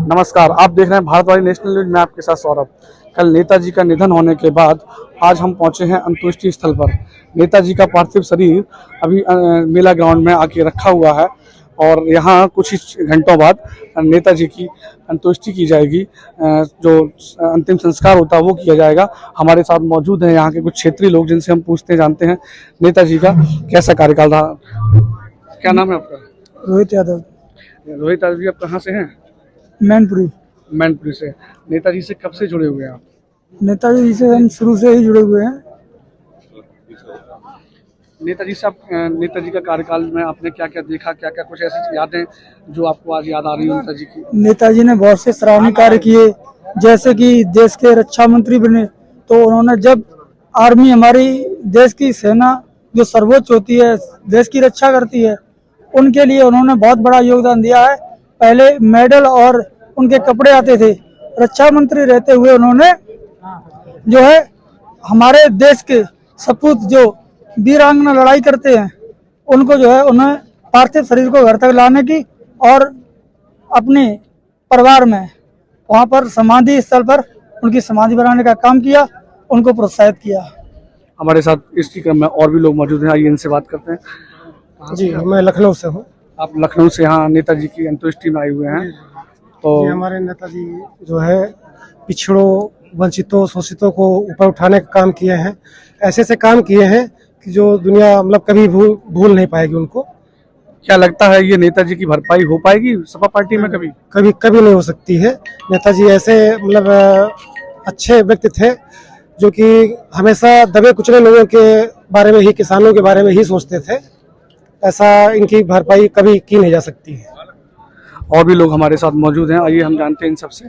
नमस्कार, आप देख रहे हैं भारतवाणी नेशनल न्यूज। मैं आपके साथ सौरभ। कल नेताजी का निधन होने के बाद आज हम पहुंचे हैं अंत्येष्टि स्थल पर। नेताजी का पार्थिव शरीर अभी मेला ग्राउंड में आके रखा हुआ है और यहाँ कुछ ही घंटों बाद नेताजी की अंत्येष्टि की जाएगी। जो अंतिम संस्कार होता है वो किया जाएगा। हमारे साथ मौजूद हैं यहाँ के कुछ क्षेत्रीय लोग, जिनसे हम पूछते जानते हैं नेताजी का कैसा कार्यकाल था। क्या नाम है आपका? रोहित यादव। रोहित यादव जी, आप कहाँ से हैं? मैनपुरी से। नेताजी से कब से जुड़े हुए हैं आप? नेताजी से हम शुरू से ही जुड़े हुए हैं। नेताजी से आप नेताजी का कार्यकाल में आपने क्या क्या देखा, क्या क्या कुछ ऐसी यादें जो आपको आज याद आ रही है नेताजी की? नेताजी ने बहुत से सराहनीय कार्य किए, जैसे कि देश के रक्षा मंत्री बने तो उन्होंने जब आर्मी, हमारी देश की सेना जो सर्वोच्च होती है, देश की रक्षा करती है, उनके लिए उन्होंने बहुत बड़ा योगदान दिया है। पहले मेडल और उनके कपड़े आते थे। रक्षा मंत्री रहते हुए उन्होंने जो है हमारे देश के सपूत जो वीरांगना लड़ाई करते हैं उनको जो है उन्हें पार्थिव शरीर को घर तक लाने की और अपने परिवार में वहां पर समाधि स्थल पर उनकी समाधि बनाने का काम किया, उनको प्रोत्साहित किया। हमारे साथ इस क्रम में और भी लोग मौजूद हैं, आइए इनसे बात करते हैं। जी, मैं लखनऊ से हूँ। आप लखनऊ से यहाँ नेताजी की अंत्येष्टि में आए हुए हैं। तो हमारे नेताजी जो है पिछड़ों, वंचितों, शोषितों को ऊपर उठाने का काम किए हैं। ऐसे ऐसे काम किए हैं कि जो दुनिया मतलब कभी भूल नहीं पाएगी उनको। क्या लगता है ये नेताजी की भरपाई हो पाएगी सपा पार्टी में? कभी नहीं हो सकती है। नेताजी ऐसे मतलब अच्छे व्यक्ति थे जो कि हमेशा दबे कुचले लोगों के बारे में ही, किसानों के बारे में ही सोचते थे। ऐसा इनकी भरपाई कभी की नहीं जा सकती है। और भी लोग हमारे साथ मौजूद हैं, आइए हम जानते हैं इन सबसे।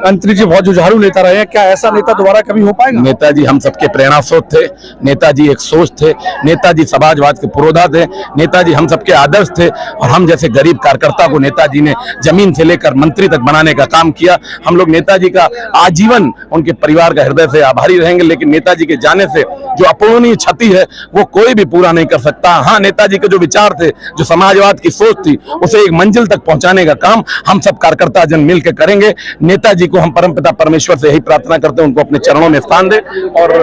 मंत्री जी बहुत जुझारू नेता रहे हैं, क्या ऐसा नेता दोबारा कभी हो पाएगा? नेताजी हम सबके प्रेरणा स्रोत थे। नेताजी एक सोच थे। नेताजी समाजवाद के पुरोधा थे। नेताजी हम सबके आदर्श थे और हम जैसे गरीब कार्यकर्ता को नेताजी ने जमीन से लेकर मंत्री तक बनाने का काम किया। हम लोग नेताजी का आजीवन उनके परिवार का हृदय से आभारी रहेंगे, लेकिन नेताजी के जाने से जो अपूरणीय क्षति है वो कोई भी पूरा नहीं कर सकता। हाँ, नेताजी के जो विचार थे, जो समाजवाद की सोच थी, उसे एक मंजिल तक पहुंचाने का काम हम सब कार्यकर्ता जन मिलकर करेंगे। नेताजी को हम परमपिता परमेश्वर से यही प्रार्थना करते हैं उनको अपने चरणों में स्थान दे। और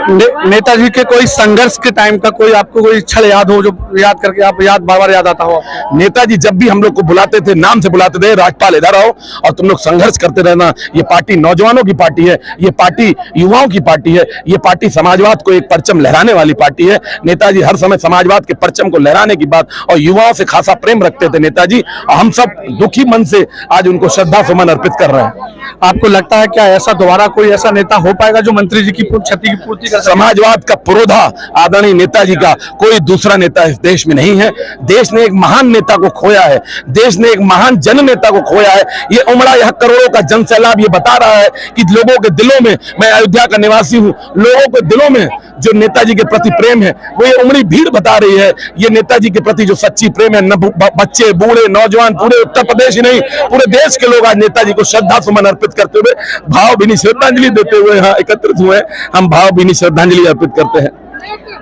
नेताजी के कोई संघर्ष के टाइम का कोई आपको कोई क्षण याद हो जो याद करके आप बार बार याद आता हो? नेताजी जब भी हम लोग को बुलाते थे, नाम से बुलाते थे, राजपाल इधर आओ और तुम लोग संघर्ष करते रहना। ये पार्टी नौजवानों की पार्टी है, ये पार्टी युवाओं की पार्टी है, ये पार्टी समाजवाद को एक परचम लहराने वाली पार्टी है। नेताजी हर समय समाजवाद के परचम को लहराने की बात और युवाओं से खासा प्रेम रखते थे नेताजी। और हम सब दुखी मन से आज उनको श्रद्धा सुमन अर्पित कर रहे हैं। आपको लगता है क्या ऐसा दोबारा कोई ऐसा नेता हो पाएगा जो मंत्री जी की क्षति की पूर्ति कर? समाजवाद का पुरोधा आदरणीय नेताजी का कोई दूसरा नेता इस देश में नहीं है। देश ने एक महान नेता को खोया है। देश ने एक महान जन नेता को खोया है। ये उमड़ा यह करोड़ों का जन सैलाब ये बता रहा है कि लोगों के दिलों में, मैं अयोध्या का निवासी हूँ, लोगों के दिलों में जो नेताजी के प्रति प्रेम है वो ये उमड़ी भीड़ बता रही है। ये नेताजी के प्रति जो सच्ची प्रेम है, बच्चे, बूढ़े, नौजवान, पूरे उत्तर प्रदेश ही नहीं पूरे देश के लोग आज नेताजी को श्रद्धा सुमन अर्पित करते हुए, भावभीनी श्रद्धांजलि देते हुए यहाँ एकत्रित हुए। हम भावभीनी श्रद्धांजलि अर्पित करते हैं।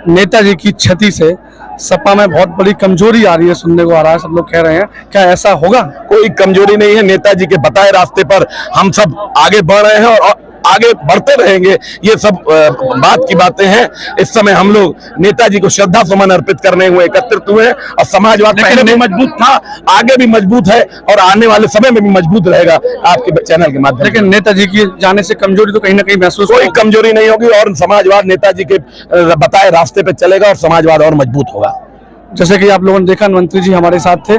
नेताजी की क्षति से सपा में बहुत बड़ी कमजोरी आ रही है, सुनने को आ रहा है, सब लोग कह रहे हैं, क्या ऐसा होगा? कोई कमजोरी नहीं है। नेताजी के बताए रास्ते पर हम सब आगे बढ़ रहे हैं और आगे बढ़ते रहेंगे। ये सब बात की बातें हैं। इस समय हम लोग नेताजी को श्रद्धा सुमन अर्पित करने हुए एकत्रित हुए हैं और समाजवाद पहले भी मजबूत था, आगे भी मजबूत है और आने वाले समय में भी मजबूत रहेगा आपके चैनल के माध्यम। लेकिन नेताजी की जाने से कमजोरी तो कहीं ना कहीं महसूस, कोई कमजोरी नहीं होगी और समाजवाद नेताजी के बताए रास्ते पे चलेगा और समाजवाद और मजबूत होगा। जैसे कि आप लोगों ने देखा, मंत्री जी हमारे साथ थे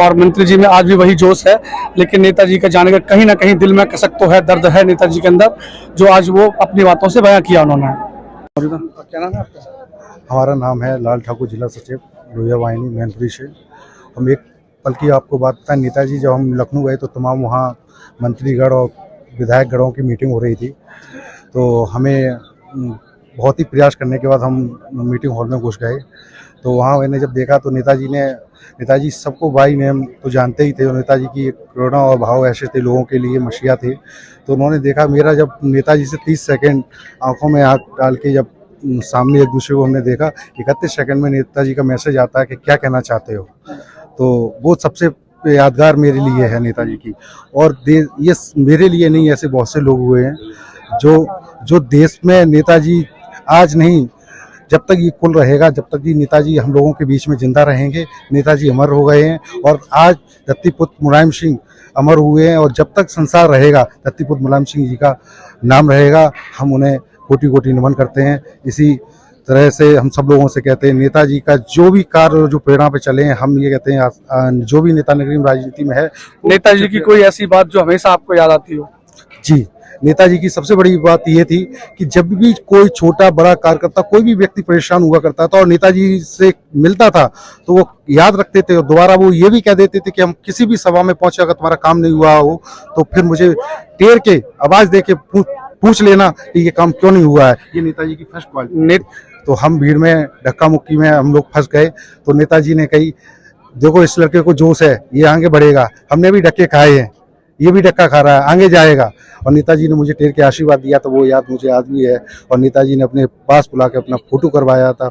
और मंत्री जी में आज भी वही जोश है, लेकिन नेताजी का जाने का कहीं ना कहीं दिल में कसक तो है, दर्द है नेताजी के अंदर, जो आज वो अपनी बातों से बयां किया उन्होंने। क्या नाम है आपका? हमारा नाम है लाल ठाकुर, जिला सचिव लोहिया वाहिनी मैनपुरी से। हम एक पल की आपको बात बताएं, नेताजी जब हम लखनऊ गए तो तमाम वहाँ मंत्रीगण और विधायकगणों की मीटिंग हो रही थी। तो हमें बहुत ही प्रयास करने के बाद हम मीटिंग हॉल में घुस गए। तो वहाँ मैंने जब देखा तो नेताजी सबको भाई नेम तो जानते ही थे। नेताजी की एक करुणा और भाव ऐसे थे, लोगों के लिए मसीहा थे। तो उन्होंने देखा मेरा, जब नेताजी से 30 सेकंड आंखों में आँख डाल के जब सामने एक दूसरे को हमने देखा, 31 सेकंड में नेताजी का मैसेज आता है कि क्या कहना चाहते हो। तो वो सबसे यादगार मेरे लिए है नेताजी की। और ये मेरे लिए नहीं, ऐसे बहुत से लोग हुए हैं जो देश में नेताजी आज नहीं, जब तक ये कुल रहेगा, जब तक ये नेताजी हम लोगों के बीच में जिंदा रहेंगे। नेताजी अमर हो गए हैं और आज दत्तीपुत्र मुलायम सिंह अमर हुए हैं, और जब तक संसार रहेगा दत्तीपुत्र मुलायम सिंह जी का नाम रहेगा। हम उन्हें कोटि कोटि नमन करते हैं। इसी तरह से हम सब लोगों से कहते हैं, नेताजी का जो भी कार्य जो प्रेरणा पे चले हैं, हम ये कहते हैं जो भी नेता नगरी में राजनीति में है, नेताजी की कोई ऐसी बात जो हमेशा आपको याद आती हो? जी, नेताजी की सबसे बड़ी बात ये थी कि जब भी कोई छोटा बड़ा कार्यकर्ता, कोई भी व्यक्ति परेशान हुआ करता था और नेताजी से मिलता था, तो वो याद रखते थे और दोबारा वो ये भी कह देते थे कि हम किसी भी सभा में पहुंचे, अगर तुम्हारा काम नहीं हुआ हो तो फिर मुझे टेर के आवाज दे के पूछ लेना कि ये काम क्यों नहीं हुआ है। ये नेताजी की फर्स्ट क्वालिटी। तो हम भीड़ में धक्का मुक्की में हम लोग फंस गए, तो नेताजी ने कही, देखो इस लड़के को जोश है, ये आगे बढ़ेगा। हमने भी धक्के खाए हैं, ये भी धक्का खा रहा है, आगे जाएगा। और नेताजी ने मुझे टेर के आशीर्वाद दिया, तो वो याद मुझे आज भी है। और नेताजी ने अपने पास बुला के अपना फोटो करवाया था।